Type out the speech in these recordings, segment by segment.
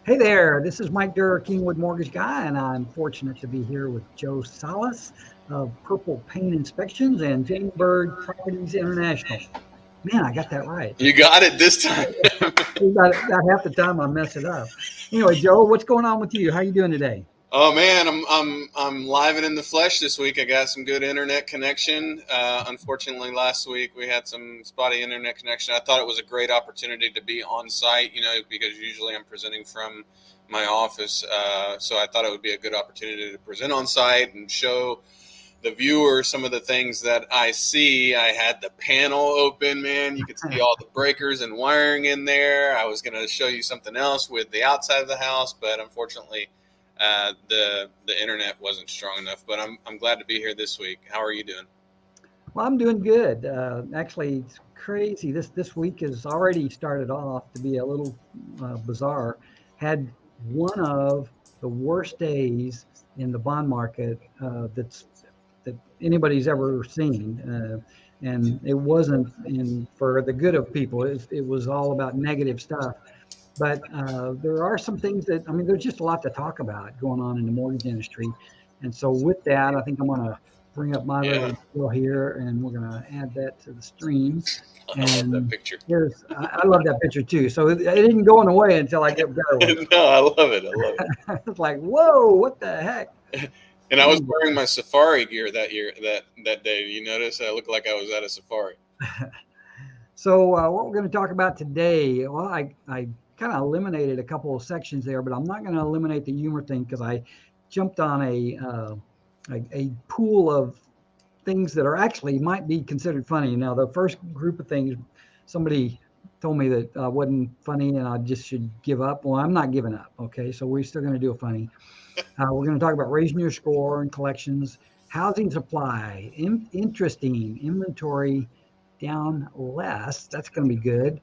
Hey there, this is Mike Durr, Kingwood Mortgage Guy, and I'm fortunate to be here with Joe Salas of Purple Paint Inspections and Jane Byrd Properties International. Man, I got that right. You got it this time. About half the time I mess it up. Anyway, Joe, what's going on with you? How you doing today? Oh man, I'm live and in the flesh this week. I got some good internet connection. Unfortunately, last week we had some spotty internet connection. I thought it was a great opportunity to be on site, because usually I'm presenting from my office. So I thought it would be a good opportunity to present on site and show the viewer some of the things that I see. I had the panel open, man. You could see all the breakers and wiring in there. I was going to show you something else with the outside of the house, but unfortunately, the internet wasn't strong enough. But I'm glad to be here this week. How are you doing? Well, I'm doing good. Actually, it's crazy. This week has already started off to be a little bizarre. Had one of the worst days in the bond market that anybody's ever seen, and it wasn't for the good of people. It was all about negative stuff. But there are some things there's just a lot to talk about going on in the mortgage industry. And so with that, I think I'm going to bring up my Yeah, little deal here, and we're going to add that to the stream. I love that And picture. I love that picture too. So it didn't go away until I get a better one. No, I love it. I love It's like, whoa, what the heck? it. And I was wearing my safari gear that day. You notice I looked like I was at a safari. So what we're going to talk about today, well, I kind of eliminated a couple of sections there, but I'm not going to eliminate the humor thing because I jumped on a pool of things that are actually might be considered funny. Now, the first group of things, somebody told me that wasn't funny and I just should give up. Well, I'm not giving up. Okay, so we're still going to do a funny. We're going to talk about raising your score and collections, housing supply, interesting, inventory down less. That's going to be good.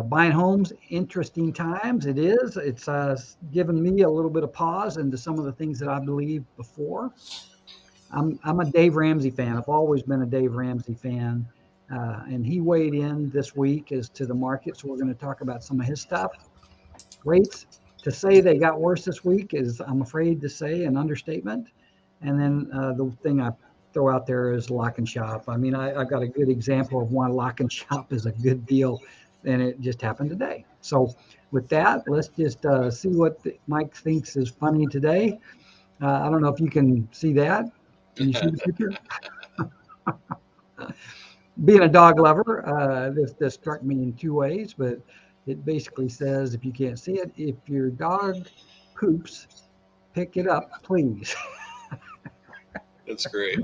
Buying homes, interesting times. It is. It's given me a little bit of pause into some of the things that I believed before. I'm a Dave Ramsey fan. I've always been a Dave Ramsey fan. And he weighed in this week as to the market. So we're going to talk about some of his stuff. Rates, to say they got worse this week is, I'm afraid to say, an understatement. And then the thing I throw out there is lock and shop. I mean, I've got a good example of why lock and shop is a good deal, and it just happened today. So with that, let's just see what Mike thinks is funny today. I don't know if you can see that. Can you see the picture? Being a dog lover, this struck me in two ways, but it basically says, if you can't see it, if your dog poops, pick it up, please. That's great.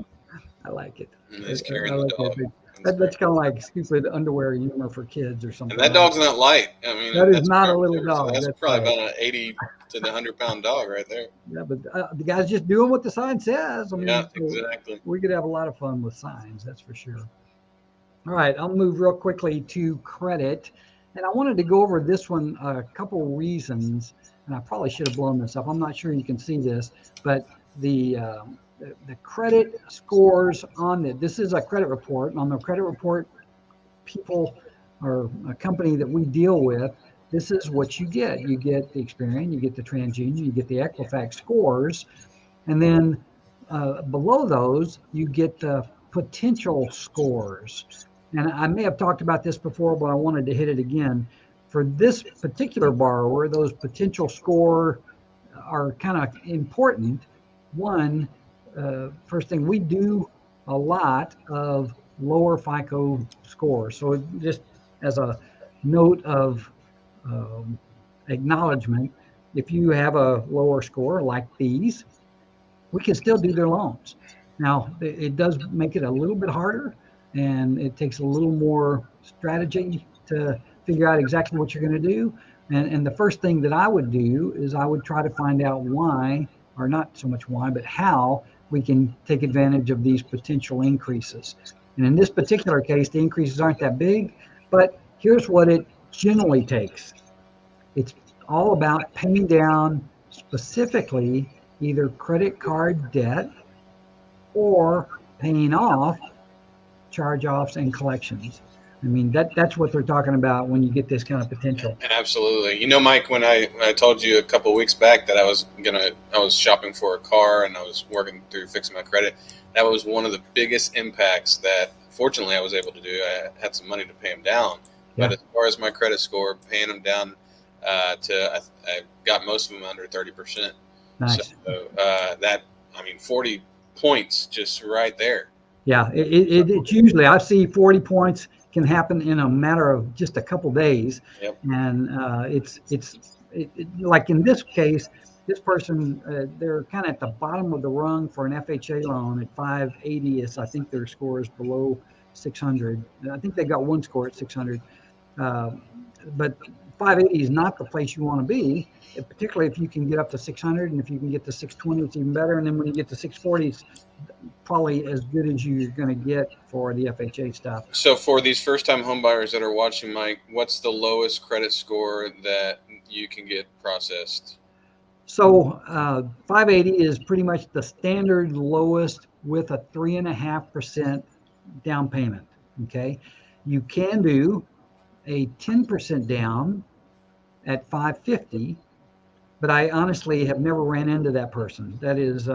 I like it. That's I carrying the like dog. that's kind of like stupid underwear humor for kids or something. And that dog's not light. I mean, That is that's not a power little too. So dog. that's That's probably right. about an 80 to the 100-pound dog right there. Yeah, but the guy's just doing what the sign says. I mean, Yeah, so exactly. we could have a lot of fun with signs, that's for sure. All right, I'll move real quickly to credit. And I wanted to go over this one a couple reasons, and I probably should have blown this up. I'm not sure you can see this, but the credit scores on this is a credit report. And on the credit report, people or a company that we deal with, this is what you get. You get the Experian, you get the TransUnion, you get the Equifax scores, and then below those, you get the potential scores. And I may have talked about this before, but I wanted to hit it again. For this particular borrower, those potential score are kind of important. One, first thing, we do a lot of lower FICO scores. So just as a note of acknowledgement, if you have a lower score like these, we can still do their loans. Now, it does make it a little bit harder, and it takes a little more strategy to figure out exactly what you're going to do. And the first thing that I would do is I would try to find out why, or not so much why, but how we can take advantage of these potential increases. And in this particular case, the increases aren't that big, but here's what it generally takes. It's all about paying down specifically either credit card debt or paying off charge-offs and collections. Yeah. I mean, that's what they're talking about when you get this kind of potential. Absolutely. You know, Mike, when I told you a couple of weeks back that I was shopping for a car and I was working through fixing my credit, that was one of the biggest impacts that fortunately I was able to do. I had some money to pay them down, but Yeah. as far as my credit score, paying them down I got most of them under 30%. So Nice. that, I mean, 40 points just right there. Yeah, it's usually I see 40 points can happen in a matter of just a couple days, Yep. and like in this case, this person they're kind of at the bottom of the rung for an FHA loan at 580. I think their score is below 600. I think they got one score at 600, uh, but 580 is not the place you want to be, particularly if you can get up to 600, and if you can get to 620, it's even better. And then when you get to 640, it's probably as good as you're going to get for the FHA stuff. So for these first-time homebuyers that are watching, Mike, what's the lowest credit score that you can get processed? So 580 is pretty much the standard lowest with a 3.5% down payment. Okay, you can do a 10% down at 550, but I honestly have never ran into that person. That is,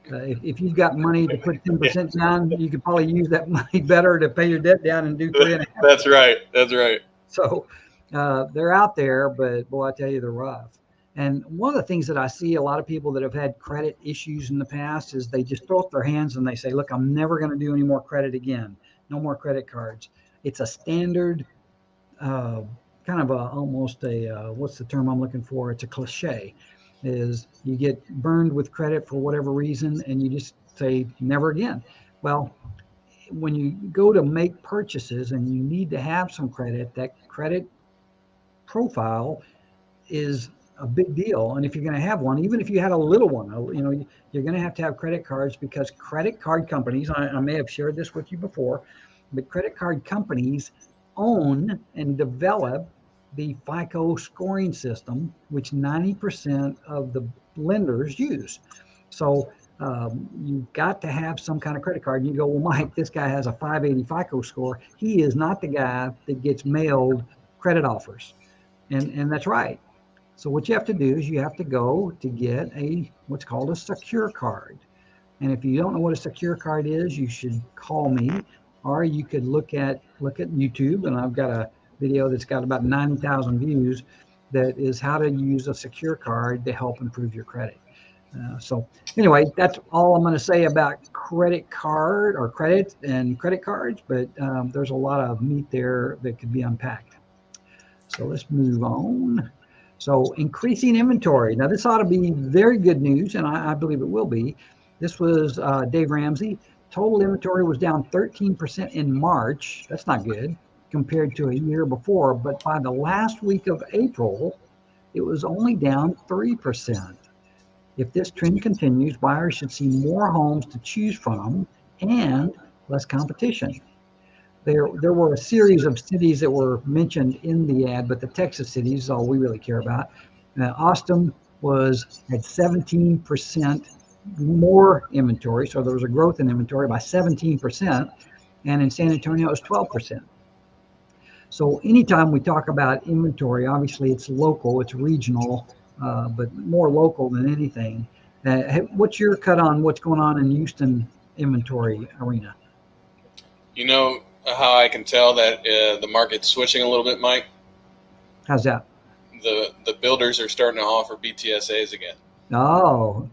if you've got money to put 10% down, you could probably use that money better to pay your debt down and do 3.5%. That's right. That's right. So they're out there, but boy, I tell you, they're rough. And one of the things that I see a lot of people that have had credit issues in the past is they just throw up their hands and they say, look, I'm never going to do any more credit again. No more credit cards. It's a standard kind of almost a what's the term I'm looking for? It's a cliche. Is you get burned with credit for whatever reason, and you just say never again. Well, when you go to make purchases and you need to have some credit, that credit profile is a big deal. And if you're going to have one, even if you had a little one, you're going to have credit cards, because credit card companies, I may have shared this with you before, but credit card companies own and develop the FICO scoring system, which 90% of the lenders use. So you've got to have some kind of credit card. And you go, well, Mike, this guy has a 580 FICO score. He is not the guy that gets mailed credit offers. And that's right. So what you have to do is you have to go to get what's called a secure card. And if you don't know what a secure card is, you should call me, or you could look at YouTube, and I've got a video that's got about 90,000 views that is how to use a secure card to help improve your credit. So anyway, that's all I'm going to say about credit card or credit and credit cards, but there's a lot of meat there that could be unpacked. So let's move on. So increasing inventory. Now this ought to be very good news, and I believe it will be. This was Dave Ramsey. Total inventory was down 13% in March. That's not good compared to a year before, but by the last week of April, it was only down 3%. If this trend continues, buyers should see more homes to choose from and less competition. There were a series of cities that were mentioned in the ad, but the Texas cities is all we really care about. Austin had 17% more inventory, so there was a growth in inventory by 17%, and in San Antonio it was 12%. So anytime we talk about inventory, obviously it's local, it's regional, but more local than anything. What's your cut on what's going on in Houston inventory arena? You know how I can tell that the market's switching a little bit, Mike? How's that? The builders are starting to offer BTSAs again. Oh,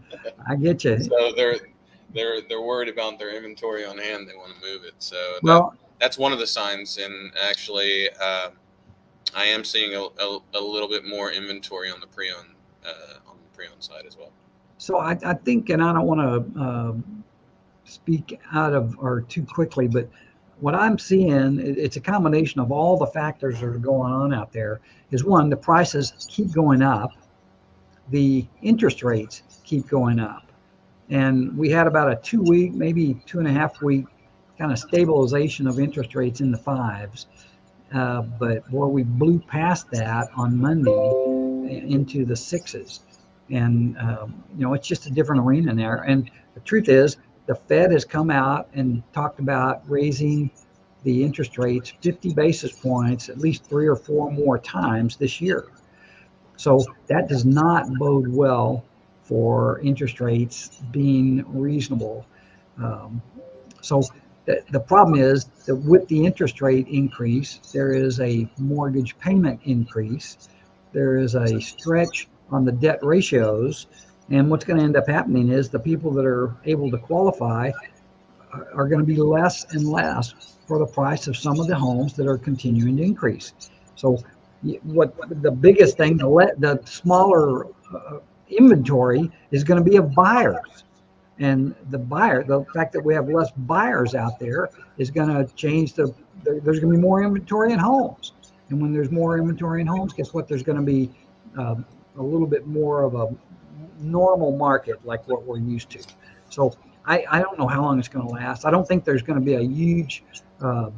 I get you. So they're worried about their inventory on hand. They want to move it. So that's one of the signs. And actually, I am seeing a little bit more inventory on the pre-owned side as well. So I think, and I don't want to speak out of or too quickly, but what I'm seeing, it's a combination of all the factors that are going on out there. Is one, the prices keep going up, the interest rates keep going up, and we had about a 2-week, maybe 2.5 week kind of stabilization of interest rates in the 5s. But boy, we blew past that on Monday into the 6s. And, it's just a different arena there. And the truth is, the Fed has come out and talked about raising the interest rates 50 basis points at least 3 or 4 more times this year. So that does not bode well for interest rates being reasonable. Um, so the problem is that with the interest rate increase, there is a mortgage payment increase. There is a stretch on the debt ratios. And what's going to end up happening is the people that are able to qualify are going to be less and less for the price of some of the homes that are continuing to increase. So what the biggest thing, the smaller inventory is going to be of buyers. And the fact that we have less buyers out there is going to change there's going to be more inventory in homes. And when there's more inventory in homes, guess what? There's going to be a little bit more of a normal market like what we're used to. So I don't know how long it's going to last. I don't think there's going to be a huge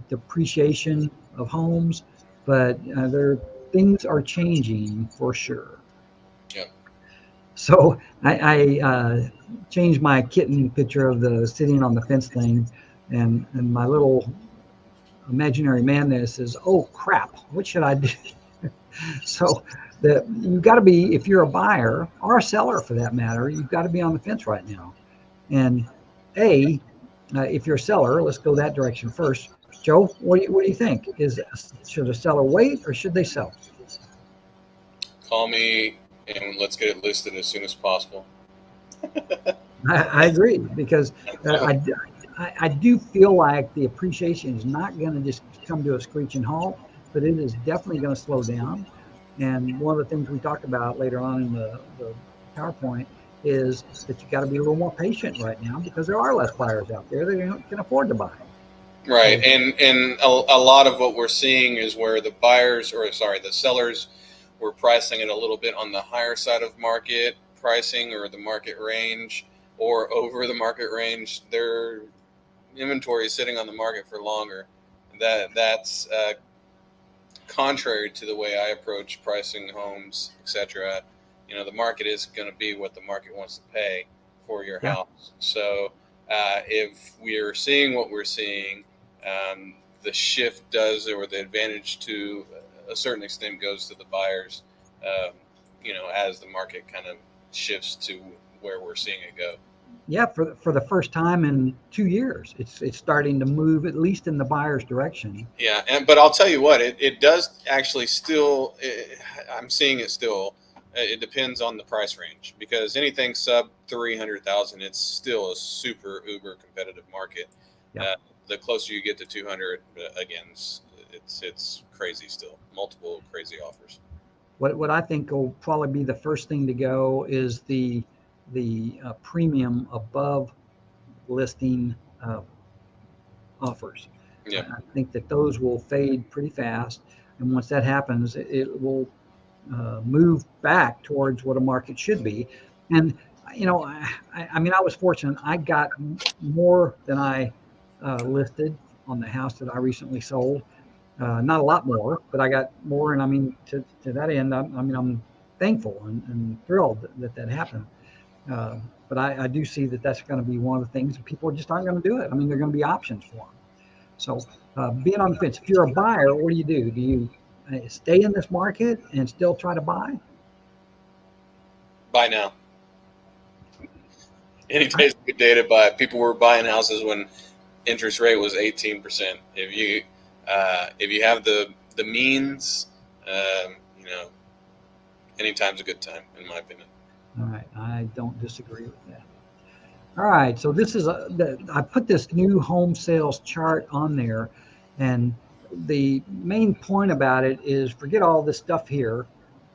depreciation of homes, but things are changing for sure. Yeah. So I changed my kitten picture of the sitting on the fence thing, and my little imaginary man there says, "Oh crap, what should I do?" So you've got to be, if you're a buyer or a seller for that matter, you've got to be on the fence right now. And if you're a seller, let's go that direction first. Joe, what do you think? Should a seller wait or should they sell? Call me and let's get it listed as soon as possible. I agree, because I do feel like the appreciation is not going to just come to a screeching halt, but it is definitely going to slow down. And one of the things we talked about later on in the PowerPoint is that you got to be a little more patient right now, because there are less buyers out there that can afford to buy. Right, and a lot of what we're seeing is where the sellers were pricing it a little bit on the higher side of market pricing or the market range or over the market range. Their inventory is sitting on the market for longer. That's contrary to the way I approach pricing homes, etc. The market is going to be what the market wants to pay for your house. So if we're seeing what we're seeing, the shift does, or the advantage to a certain extent goes to the buyers, as the market kind of shifts to where we're seeing it go. Yeah, for the first time in 2 years, it's starting to move, at least in the buyer's direction. Yeah, but I'll tell you what, it does actually still. I'm seeing it still. It depends on the price range, because anything sub 300,000, it's still a super uber competitive market. Yeah. The closer you get to 200, again, it's crazy still. Multiple crazy offers. What I think will probably be the first thing to go is the premium above listing offers. Yeah. I think that those will fade pretty fast, and once that happens, it will move back towards what a market should be. And I was fortunate. I got more than I listed on the house that I recently sold. Not a lot more, but I got more. And to that end, I'm thankful and thrilled that happened. But I do see that that's going to be one of the things that people just aren't going to do it. There are going to be options for them. So being on the fence, if you're a buyer, what do you do? Do you stay in this market and still try to buy? Buy now. Any day's a good day to buy. People were buying houses when interest rate was 18%. If you have the means, anytime's a good time, in my opinion. All right, I don't disagree with that. All right, so this is I put this new home sales chart on there, and the main point about it is, forget all this stuff here.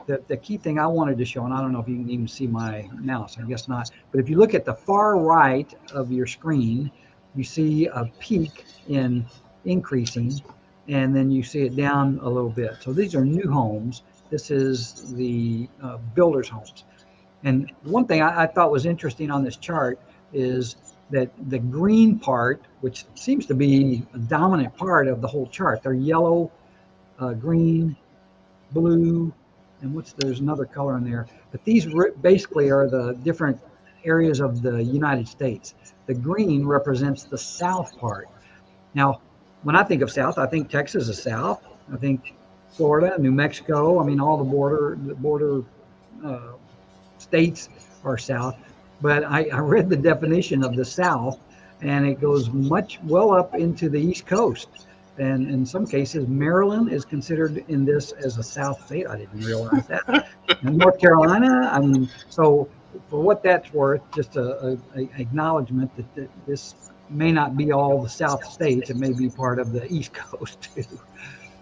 The key thing I wanted to show, and I don't know if you can even see my mouse, I guess not, but if you look at the far right of your screen, you see a peak in increasing, and then you see it down a little bit. So these are new homes. This is the builders' homes. And one thing I thought was interesting on this chart is that the green part, which seems to be a dominant part of the whole chart, they're yellow, green, blue, and there's another color in there. But these basically are the different areas of the United States. The green represents the south part. Now, when I think of South, I think Texas is South. I think Florida, New Mexico. I mean, all the border uh, states are South. But I read the definition of the South, and it goes much well up into the East Coast. And in some cases, Maryland is considered in this as a South state. I didn't realize that. And North Carolina, I mean, so for what that's worth, just a acknowledgement that this may not be all the South states. It may be part of the East Coast too.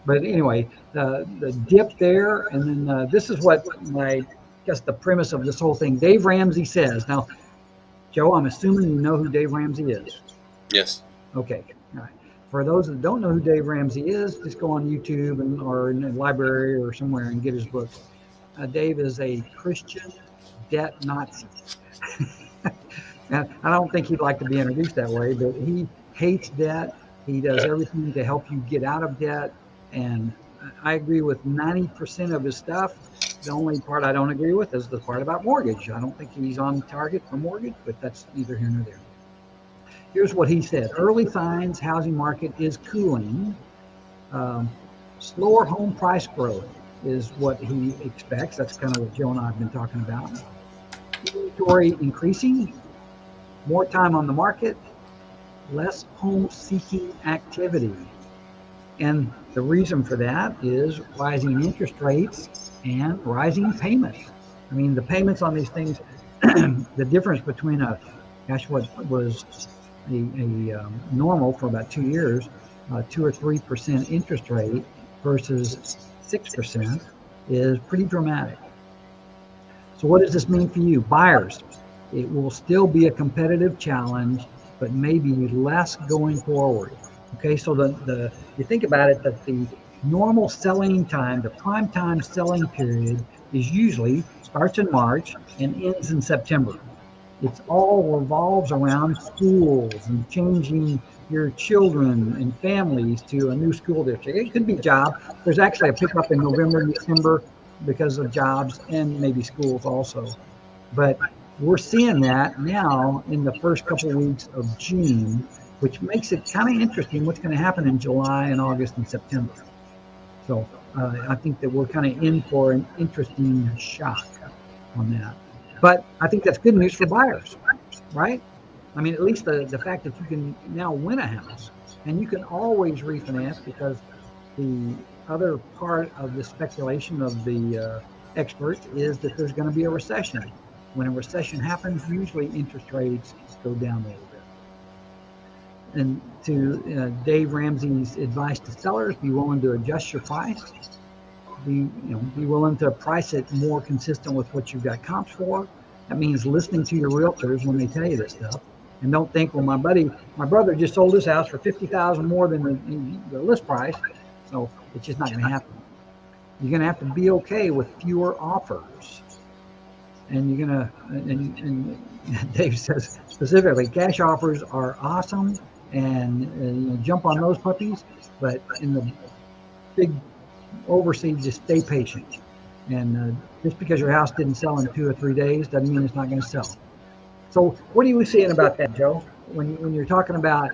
But anyway, the dip there, and then this is what my guess the premise of this whole thing. Dave Ramsey says. Now, Joe, I'm assuming you know who Dave Ramsey is. Yes. Okay. All right. For those that don't know who Dave Ramsey is, just go on YouTube or in the library or somewhere and get his book. Dave is a Christian debt Nazi. And I don't think he'd like to be introduced that way, but he hates debt. He does everything to help you get out of debt. And I agree with 90% of his stuff. The only part I don't agree with is the part about mortgage. I don't think he's on target for mortgage, but that's neither here nor there. Here's what he said. Early signs, housing market is cooling. Slower home price growth is what he expects. That's kind of what Joe and I have been talking about. Inventory increasing, more time on the market, less home seeking activity. And the reason for that is rising interest rates and rising payments. I mean, the payments on these things, the difference between what was a normal for about 2 years, 2 or 3% interest rate versus 6% is pretty dramatic. So what does this mean for you? Buyers, it will still be a competitive challenge, but maybe less going forward. Okay, so you think about it, that the normal selling time, the prime time selling period is usually starts in March and ends in September. It's all revolves around schools and changing your children and families to a new school district. It could be job. There's actually a pickup in November and December because of jobs and maybe schools also. But we're seeing that now in the first couple of weeks of June, which makes it kind of interesting what's going to happen in July and August and September. So I think that we're kind of in for an interesting shock on that. But I think that's good news for buyers, right? I mean, at least the fact that you can now win a house, and you can always refinance, because the other part of the speculation of the experts is that there's going to be a recession. When a recession happens, usually interest rates go down a little bit. And to Dave Ramsey's advice to sellers, be willing to adjust your price. Be willing to price it more consistent with what you've got comps for. That means listening to your realtors when they tell you this stuff, and don't think, well, my brother just sold his house for $50,000 more than the list price, so it's just not going to happen. You're going to have to be okay with fewer offers, and you're going to. And Dave says specifically, cash offers are awesome, and jump on those puppies, but in the big overseas, just stay patient. And just because your house didn't sell in 2 or 3 days doesn't mean it's not going to sell. So what are you saying about that, Joe? When you're talking about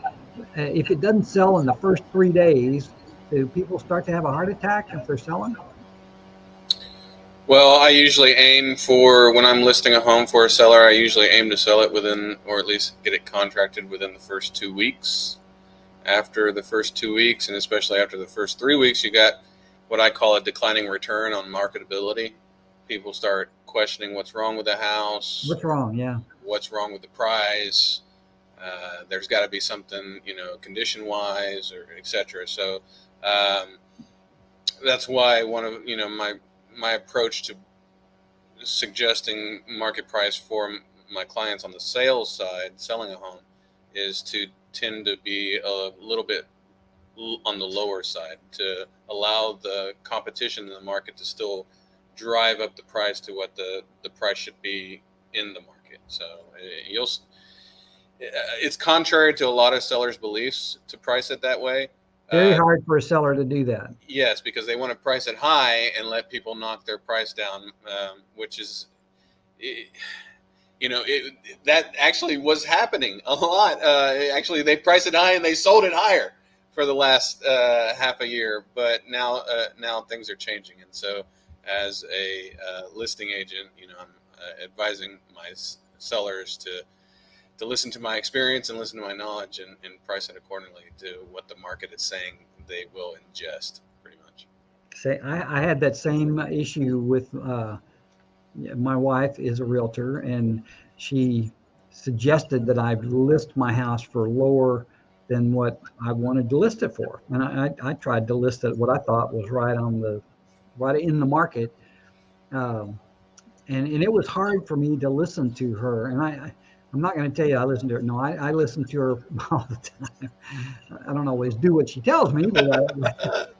if it doesn't sell in the first 3 days, do people start to have a heart attack if they're selling? Well, I usually aim for, when I'm listing a home for a seller, I usually aim to sell it within, or at least get it contracted within the first 2 weeks. After the first 2 weeks, and especially after the first 3 weeks, you got what I call a declining return on marketability. People start questioning what's wrong with the house. What's wrong? Yeah. What's wrong with the price? There's got to be something, condition-wise, or et cetera. So that's why one of my approach to suggesting market price for my clients on the sales side, selling a home, is to tend to be a little bit on the lower side, to allow the competition in the market to still drive up the price to what the price should be in the market. So it's contrary to a lot of sellers' beliefs to price it that way. Very hard for a seller to do that. Yes, because they want to price it high and let people knock their price down, which is, that actually was happening a lot. Actually, they priced it high and they sold it higher. for the last half a year, but now things are changing, and so as a listing agent, I'm advising my sellers to listen to my experience and listen to my knowledge and price it accordingly to what the market is saying they will ingest, pretty much. Say, I had that same issue with my wife is a realtor, and she suggested that I list my house for lower than what I wanted to list it for. And I tried to list it what I thought was right in the market. And it was hard for me to listen to her. And I'm not going to tell you I listen to her. No, I listen to her all the time. I don't always do what she tells me, but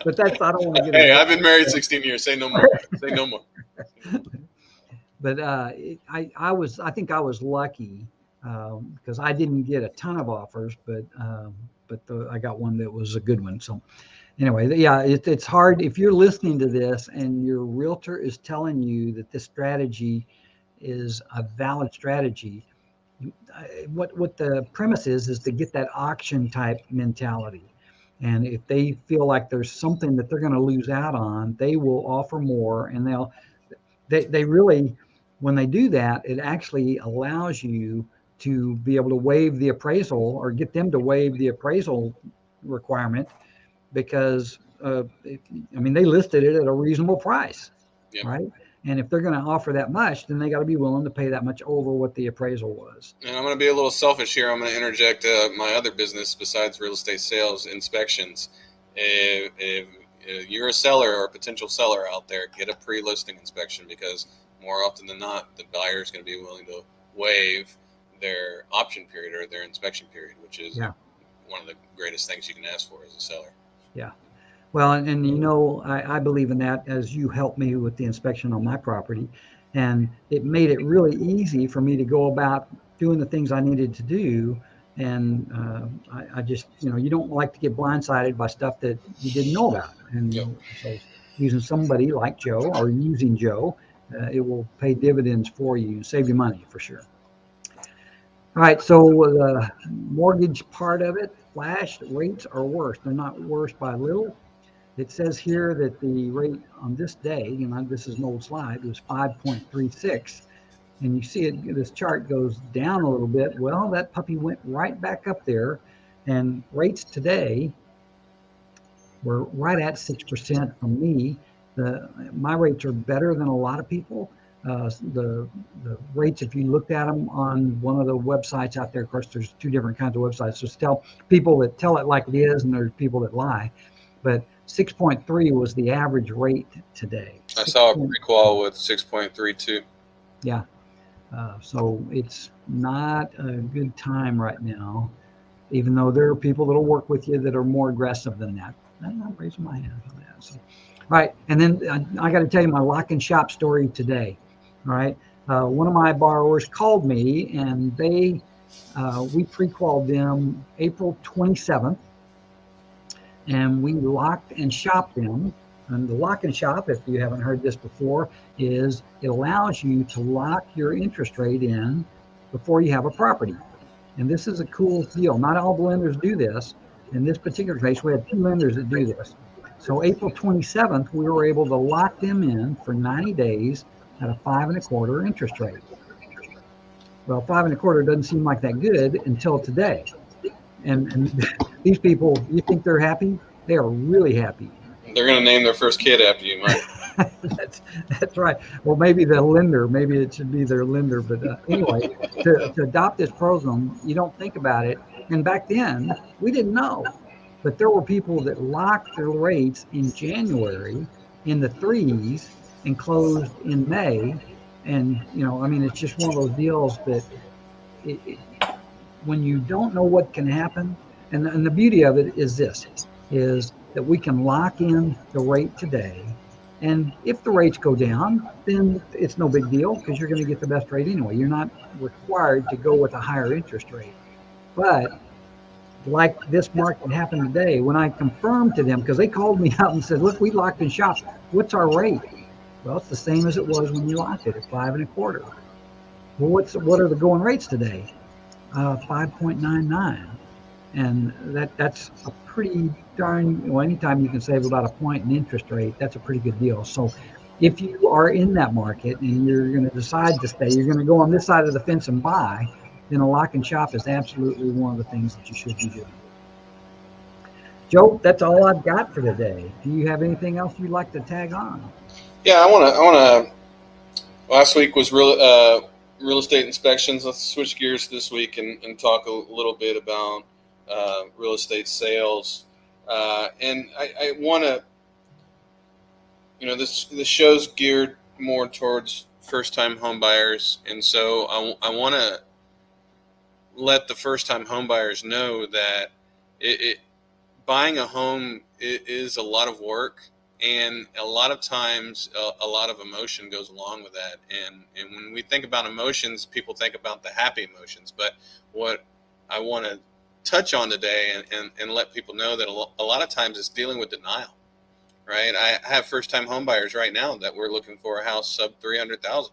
but I don't want to get. Hey, I've been married 16 years. Say no more. Say no more. But I think I was lucky because I didn't get a ton of offers, but I got one that was a good one. So anyway, yeah, it's hard if you're listening to this and your realtor is telling you that this strategy is a valid strategy. What the premise is to get that auction type mentality. And if they feel like there's something that they're going to lose out on, they will offer more, and they really, when they do that, it actually allows you to be able to waive the appraisal or get them to waive the appraisal requirement because they listed it at a reasonable price, yep. Right? And if they're going to offer that much, then they got to be willing to pay that much over what the appraisal was. And I'm going to be a little selfish here. I'm going to interject my other business besides real estate sales, inspections. If you're a seller or a potential seller out there, get a pre-listing inspection, because more often than not, the buyer is going to be willing to waive their option period or their inspection period, which is one of the greatest things you can ask for as a seller. Yeah. Well, and I believe in that, as you helped me with the inspection on my property, and it made it really easy for me to go about doing the things I needed to do. And I just, you don't like to get blindsided by stuff that you didn't know about. And so using somebody like Joe or using Joe, it will pay dividends for you and save you money for sure. All right, so the mortgage part of it, flash rates are worse. They're not worse by little. It says here that the rate on this day, this is an old slide, was 5.36. And you see it, this chart goes down a little bit. Well, that puppy went right back up there. And rates today were right at 6% from me. My rates are better than a lot of people. The rates, if you looked at them on one of the websites out there, of course, there's two different kinds of websites. So tell people that tell it like it is, and there's people that lie. But 6.3 was the average rate today. I saw a prequal with 6.32. Yeah. So it's not a good time right now, even though there are people that will work with you that are more aggressive than that. I'm not raising my hand on that. So, all right. And then I got to tell you my lock and shop story today. All right. One of my borrowers called me, and we pre-qualified them April 27th. And we locked and shopped them. And the lock and shop, if you haven't heard this before, is it allows you to lock your interest rate in before you have a property. And this is a cool deal. Not all the lenders do this. In this particular case, we had two lenders that do this. So April 27th, we were able to lock them in for 90 days at a 5.25% interest rate. Well, 5.25% doesn't seem like that good until today. And these people, you think they're happy? They are really happy. They're going to name their first kid after you, Mike. That's right. Well, maybe the lender, maybe it should be their lender. But anyway, to adopt this program, you don't think about it. And back then, we didn't know. But there were people that locked their rates in January in the 3s and closed in May. And, it's just one of those deals that when you don't know what can happen, and the beauty of it is this, is that we can lock in the rate today. And if the rates go down, then it's no big deal because you're going to get the best rate anyway. You're not required to go with a higher interest rate. But like this market happened today, when I confirmed to them, because they called me out and said, look, we locked and shopped. What's our rate? Well, it's the same as it was when you locked it at 5.25. Well, what are the going rates today? 5.99. And that's a pretty darn, well, anytime you can save about a point in interest rate, that's a pretty good deal. So if you are in that market and you're going to decide to stay, you're going to go on this side of the fence and buy, then a lock and shop is absolutely one of the things that you should be doing. Joe, that's all I've got for today. Do you have anything else you'd like to tag on? Yeah, I want to. Last week was real estate inspections. Let's switch gears this week and talk a little bit about real estate sales. And I want to, this show's geared more towards first-time home buyers, and so I want to let the first-time home buyers know that buying a home is a lot of work, and a lot of times a lot of emotion goes along with that. And when we think about emotions, people think about the happy emotions. But what I want to touch on today and let people know that a lot of times it's dealing with denial, right? I have first-time home buyers right now that we're looking for a house sub 300,000.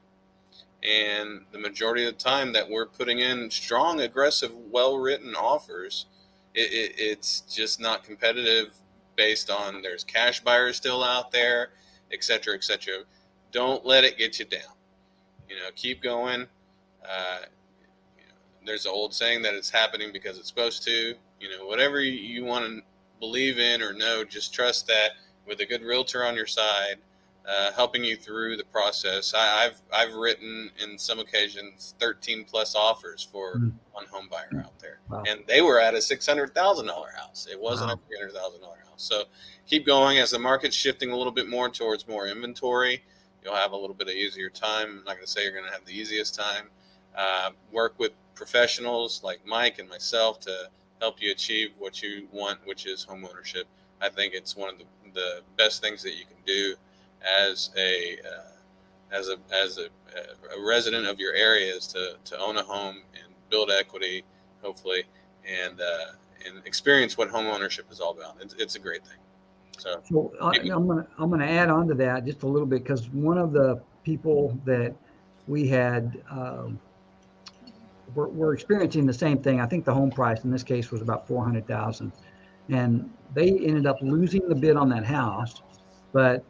And the majority of the time that we're putting in strong, aggressive, well-written offers, it's just not competitive based on there's cash buyers still out there, et cetera, et cetera. Don't let it get you down. Keep going. There's an old saying that it's happening because it's supposed to. Whatever you want to believe in or know, just trust that with a good realtor on your side, helping you through the process. I've written in some occasions 13 plus offers for one home buyer out there. Wow. And they were at a $600,000 house. It wasn't a $300,000 house. So keep going. As the market's shifting a little bit more towards more inventory, you'll have a little bit of easier time. I'm not going to say you're going to have the easiest time. Work with professionals like Mike and myself to help you achieve what you want, which is home ownership. I think it's one of the best things that you can do as a resident of your area, is to own a home and build equity, hopefully, and experience what home ownership is all about. It's a great thing. So I'm gonna add on to that just a little bit, because one of the people that we had we're experiencing the same thing. I think the home price in this case was about $400,000, and they ended up losing the bid on that house, but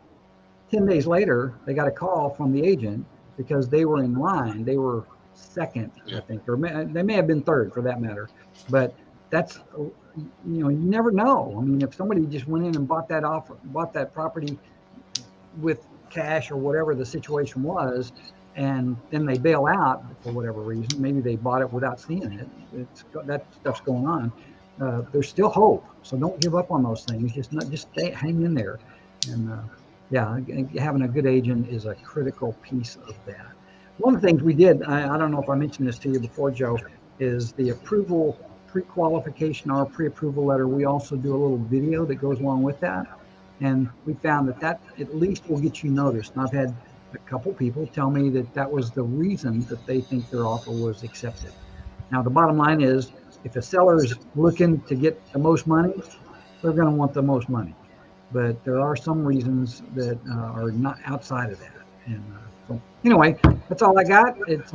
10 days later, they got a call from the agent because they were in line. They were second, I think, or they may have been third for that matter. But that's, you never know. I mean, if somebody just went in and bought that property with cash or whatever the situation was, and then they bail out for whatever reason, maybe they bought it without seeing it. That stuff's going on. There's still hope. So don't give up on those things. Just hang in there. And, having a good agent is a critical piece of that. One of the things we did, I don't know if I mentioned this to you before, Joe, is the approval pre-qualification or pre-approval letter. We also do a little video that goes along with that. And we found that at least will get you noticed. And I've had a couple people tell me that was the reason that they think their offer was accepted. Now, the bottom line is, if a seller is looking to get the most money, they're going to want the most money. But there are some reasons that are not outside of that. And so anyway, that's all I got. It's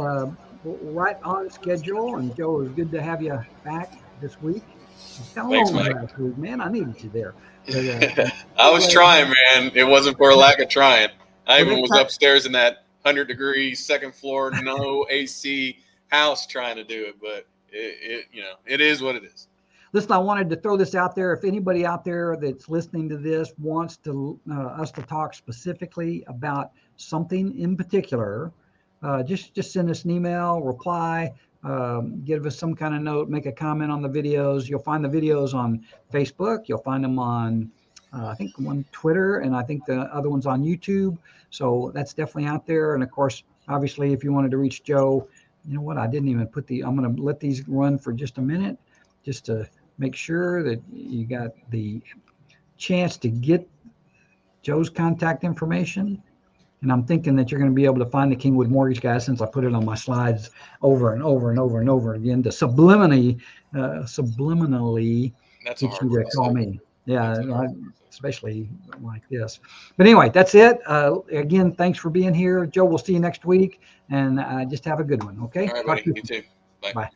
right on schedule. And Joe, it was good to have you back this week. Thanks, Mike. Last week, man. I needed you there. But, I was trying, man. It wasn't for a lack of trying. I even was upstairs in that 100-degree second floor, no AC house trying to do it. But it is what it is. Listen, I wanted to throw this out there. If anybody out there that's listening to this wants to us to talk specifically about something in particular, just send us an email, reply, give us some kind of note, make a comment on the videos. You'll find the videos on Facebook. You'll find them on, I think, on Twitter, and I think the other one's on YouTube. So that's definitely out there. And of course, obviously, if you wanted to reach Joe, you know what? I didn't even put I'm going to let these run for just a minute, just to make sure that you got the chance to get Joe's contact information. And I'm thinking that you're going to be able to find the Kingwood Mortgage guy, since I put it on my slides over and over and over and over again to subliminally That's get you to call me. Yeah, especially like this. But anyway, that's it. Again, thanks for being here. Joe, we'll see you next week. And just have a good one, okay? All right, buddy. You too. Bye. Bye.